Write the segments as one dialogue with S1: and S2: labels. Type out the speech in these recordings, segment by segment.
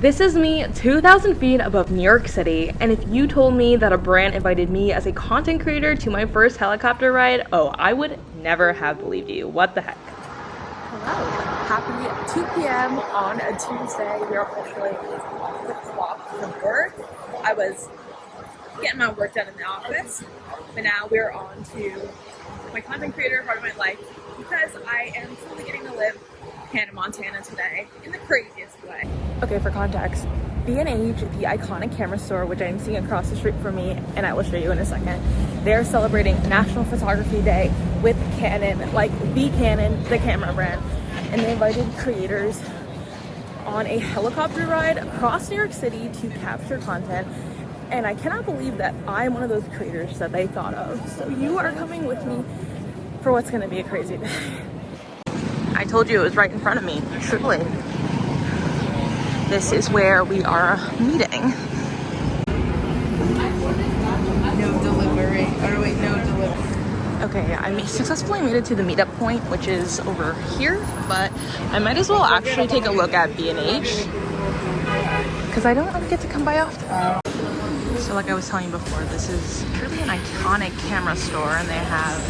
S1: This is me 2,000 feet above New York City, and if you told me that a brand invited me as a content creator to my first helicopter ride, oh, I would never have believed you. What the heck?
S2: Hello, happy 2 p.m. on a Tuesday. We are officially off the clock from work. I was getting my work done in the office, but now we're on to my content creator part of my life because I am fully getting to live Hannah, Montana today in the craziest way. Okay, for context, B&H, the iconic camera store, which I'm seeing across the street from me, and I will show you in a second, they're celebrating National Photography Day with Canon, like the Canon, the camera brand, and they invited creators on a helicopter ride across New York City to capture content, and I cannot believe that I'm one of those creators that they thought of. So you are coming with me for what's going to be a crazy day.
S1: I told you it was right in front of me, truly. This is where we are meeting.
S2: No delivery. Oh wait, no delivery.
S1: Okay, I successfully made it to the meetup point, which is over here, but I might as well actually take a look at B&H because I don't really get to come by often. So like I was telling you before, this is truly an iconic camera store, and they have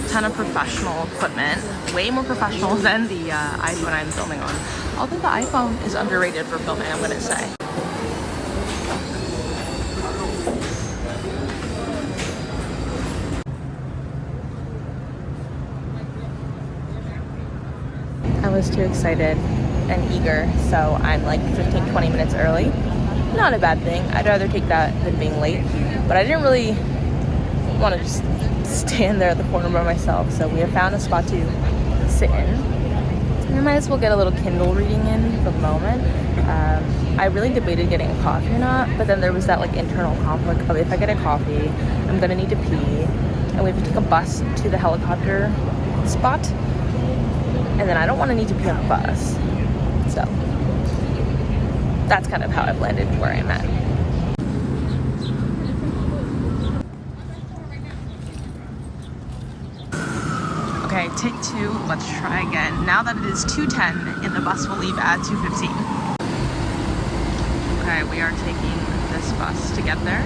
S1: ton of professional equipment, way more professional than the iPhone I'm filming on. Although the iPhone is underrated for filming, I'm gonna say. I was too excited and eager, so I'm like 15-20 minutes early. Not a bad thing. I'd rather take that than being late, but I didn't really want to just stand there at the corner by myself, so we have found a spot to sit in, and I might as well get a little Kindle reading in for the moment. I really debated getting a coffee or not, but then there was that like internal conflict of if I get a coffee, I'm gonna need to pee, and we have to take a bus to the helicopter spot, and then I don't want to need to pee on the bus, so that's kind of how I've landed where I'm at. Okay, take two, let's try again. Now that it is 2:10 and the bus will leave at 2:15. Okay, we are taking this bus to get there.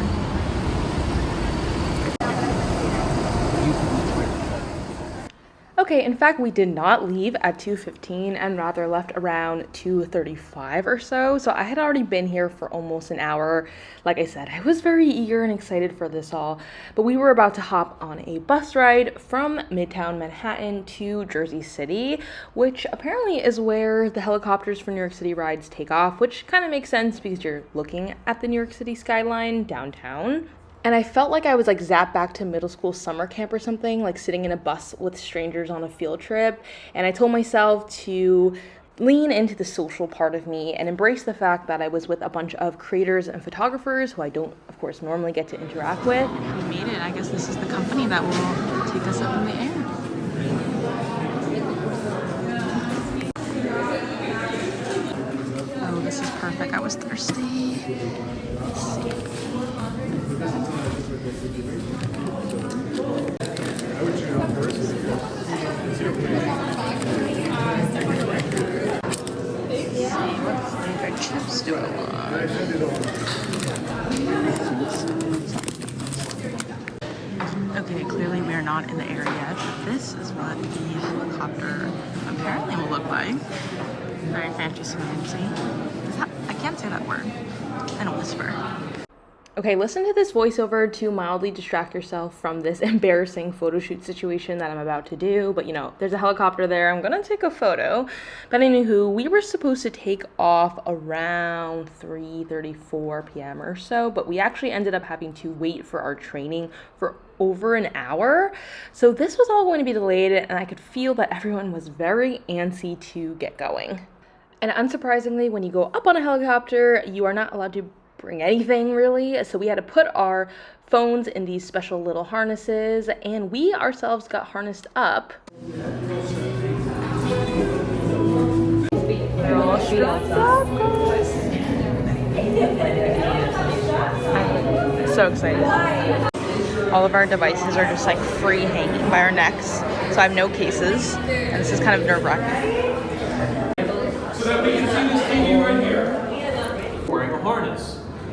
S1: Okay, in fact, we did not leave at 2:15 and rather left around 2:35 or so. So I had already been here for almost an hour. Like I said, I was very eager and excited for this all, but we were about to hop on a bus ride from Midtown Manhattan to Jersey City, which apparently is where the helicopters for New York City rides take off, which kind of makes sense because you're looking at the New York City skyline downtown. And I felt like I was like zapped back to middle school summer camp or something, like sitting in a bus with strangers on a field trip. And I told myself to lean into the social part of me and embrace the fact that I was with a bunch of creators and photographers who I don't, of course, normally get to interact with. We made it. I guess this is the company that will take us up in the air. Oh, this is perfect. I was thirsty. Let's see. What flavored chips do I want? Okay, clearly we are not in the area yet, but this is what the helicopter apparently will look like. Very fancy. I can't say that word. I don't whisper. Okay, listen to this voiceover to mildly distract yourself from this embarrassing photo shoot situation that I'm about to do. But you know, there's a helicopter there. I'm gonna take a photo. But anywho, we were supposed to take off around 3:34 p.m. or so, but we actually ended up having to wait for our training for over an hour. So this was all going to be delayed, and I could feel that everyone was very antsy to get going. And unsurprisingly, when you go up on a helicopter, you are not allowed to bring anything really, so we had to put our phones in these special little harnesses, and we ourselves got harnessed up. I'm so excited. All of our devices are just like free hanging by our necks, so I have no cases, and this is kind of nerve-wracking.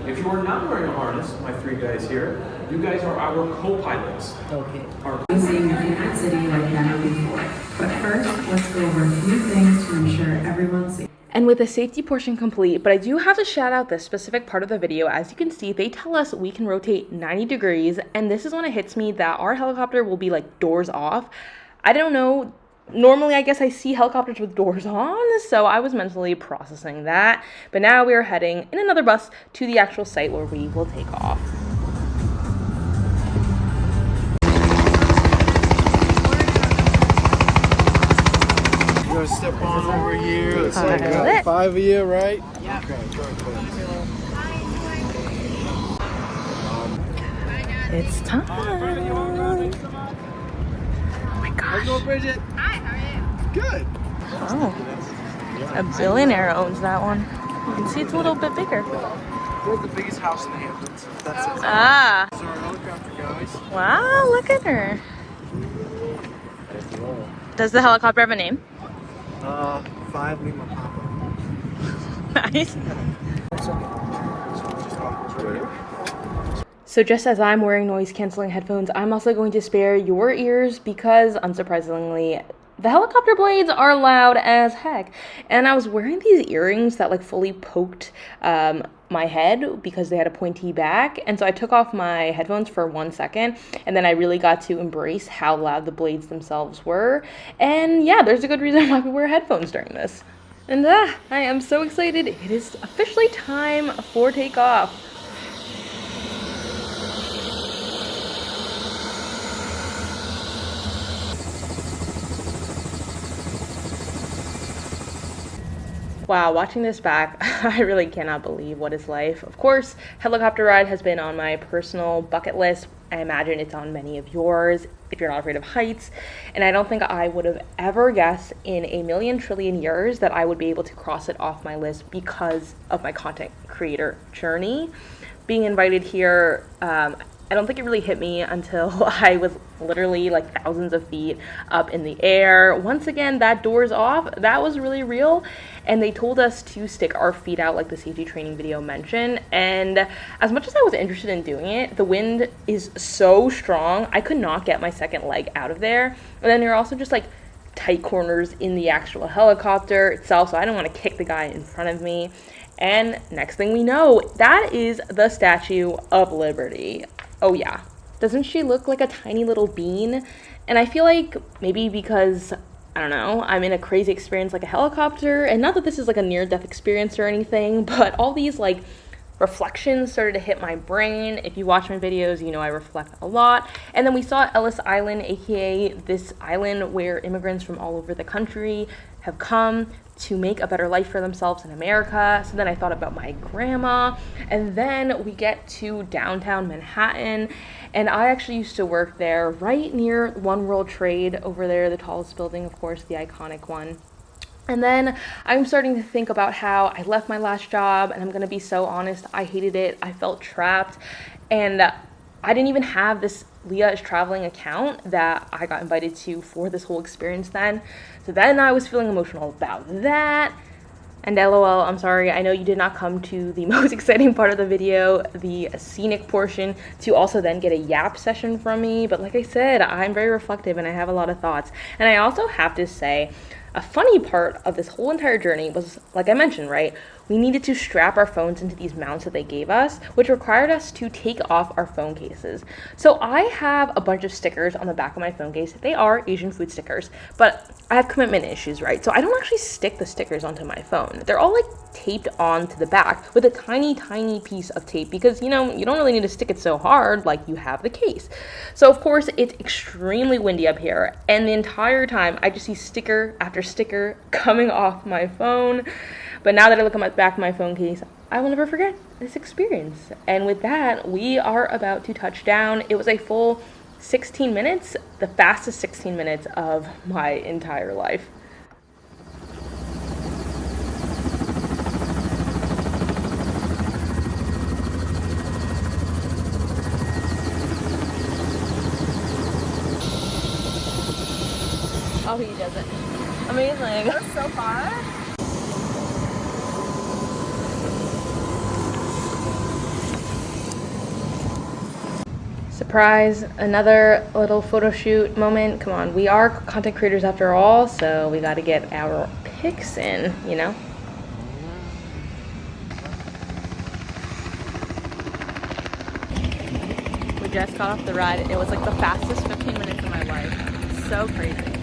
S3: If you are not wearing a harness, my 3 guys here, you guys are our co-pilots.
S4: Okay.
S5: Seeing a favorite city like never before. But first, let's go over a few things to ensure everyone's safe.
S1: And with the safety portion complete, but I do have to shout out this specific part of the video. As you can see, they tell us we can rotate 90 degrees, and this is when it hits me that our helicopter will be like doors off. I don't know. Normally, I guess I see helicopters with doors on, so I was mentally processing that. But now we are heading in another bus to the actual site where we will take off.
S6: You're gonna step on over here. It's like
S1: Pilot.
S6: 5 of you, right?
S1: Yeah.
S6: Okay, perfect.
S1: It's time. Oh my gosh.
S6: Hello, Bridget.
S7: Hi, how are you?
S6: Good.
S1: Oh, a billionaire owns that one. You can see it's a little bit bigger.
S6: We're the biggest house in the Hamptons. That's it.
S1: Ah,
S6: These are our helicopter guys.
S1: wow, look at her. Does the helicopter have a name?
S6: 5 Lima Papa.
S1: Nice. So just as I'm wearing noise canceling headphones, I'm also going to spare your ears because, unsurprisingly, the helicopter blades are loud as heck. And I was wearing these earrings that like fully poked my head because they had a pointy back. And so I took off my headphones for 1 second, and then I really got to embrace how loud the blades themselves were. And yeah, there's a good reason why we wear headphones during this. And I am so excited. It is officially time for takeoff. Wow, watching this back, I really cannot believe what is life. Of course, helicopter ride has been on my personal bucket list. I imagine it's on many of yours if you're not afraid of heights. And I don't think I would have ever guessed in a million trillion years that I would be able to cross it off my list because of my content creator journey. Being invited here, I don't think it really hit me until I was literally like thousands of feet up in the air. Once again, that door's off. That was really real. And they told us to stick our feet out like the safety training video mentioned. And as much as I was interested in doing it, the wind is so strong. I could not get my second leg out of there. And then there are also just like tight corners in the actual helicopter itself. So I don't want to kick the guy in front of me. And next thing we know, that is the Statue of Liberty. Oh yeah, doesn't she look like a tiny little bean? And I feel like maybe because, I don't know, I'm in a crazy experience like a helicopter, and not that this is like a near-death experience or anything, but all these like reflections started to hit my brain. If you watch my videos, you know I reflect a lot. And then we saw Ellis Island, aka this island where immigrants from all over the country have come to make a better life for themselves in America. So then I thought about my grandma, and then we get to downtown Manhattan, and I actually used to work there right near One World Trade over there, the tallest building, of course, the iconic one. And then I'm starting to think about how I left my last job, and I'm gonna be so honest, I hated it. I felt trapped, and I didn't even have this Leah is Traveling account that I got invited to for this whole experience then. So then I was feeling emotional about that. And LOL, I'm sorry, I know you did not come to the most exciting part of the video, the scenic portion, to also then get a yap session from me. But like I said, I'm very reflective and I have a lot of thoughts. And I also have to say, a funny part of this whole entire journey was, like I mentioned, right? We needed to strap our phones into these mounts that they gave us, which required us to take off our phone cases. So I have a bunch of stickers on the back of my phone case. They are Asian food stickers, but I have commitment issues, right? So I don't actually stick the stickers onto my phone. They're all like taped onto the back with a tiny, tiny piece of tape because, you know, you don't really need to stick it so hard like you have the case. So of course it's extremely windy up here, and the entire time I just see sticker after sticker coming off my phone. But now that I look at my back of my phone case, I will never forget this experience. And with that, we are about to touch down. It was a full 16 minutes, the fastest 16 minutes of my entire life. Oh, he does it. Amazing.
S2: That was so far. surprise, another little photo shoot moment. Come on, we are content creators after all, so we got to get our pics in, you know? We just got off the ride. It was like the fastest 15 minutes of my life. So crazy.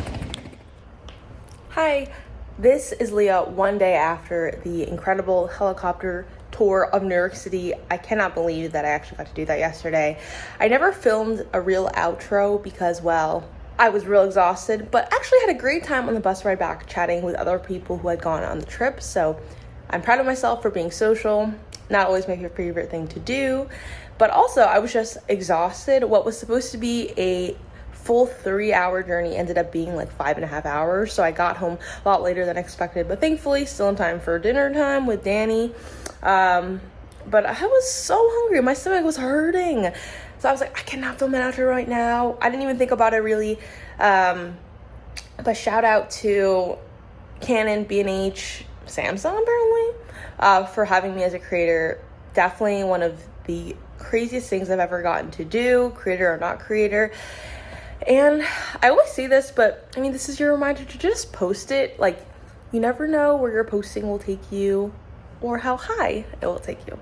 S2: Hi, this is Leah one day after the incredible helicopter tour of New York City. I cannot believe that I actually got to do that yesterday. I never filmed a real outro because, well, I was real exhausted, but actually had a great time on the bus ride back chatting with other people who had gone on the trip. So I'm proud of myself for being social. Not always my favorite thing to do, but also I was just exhausted. What was supposed to be a full 3-hour journey ended up being like 5.5 hours. So I got home a lot later than expected, but thankfully still in time for dinner time with Danny. But I was so hungry. My stomach was hurting. So I was like, I cannot film an outro right now. I didn't even think about it really. But shout out to Canon, B&H, Samsung apparently, for having me as a creator. Definitely one of the craziest things I've ever gotten to do, creator or not creator. And I always say this, but I mean, this is your reminder to just post it. Like, you never know where your posting will take you or how high it will take you.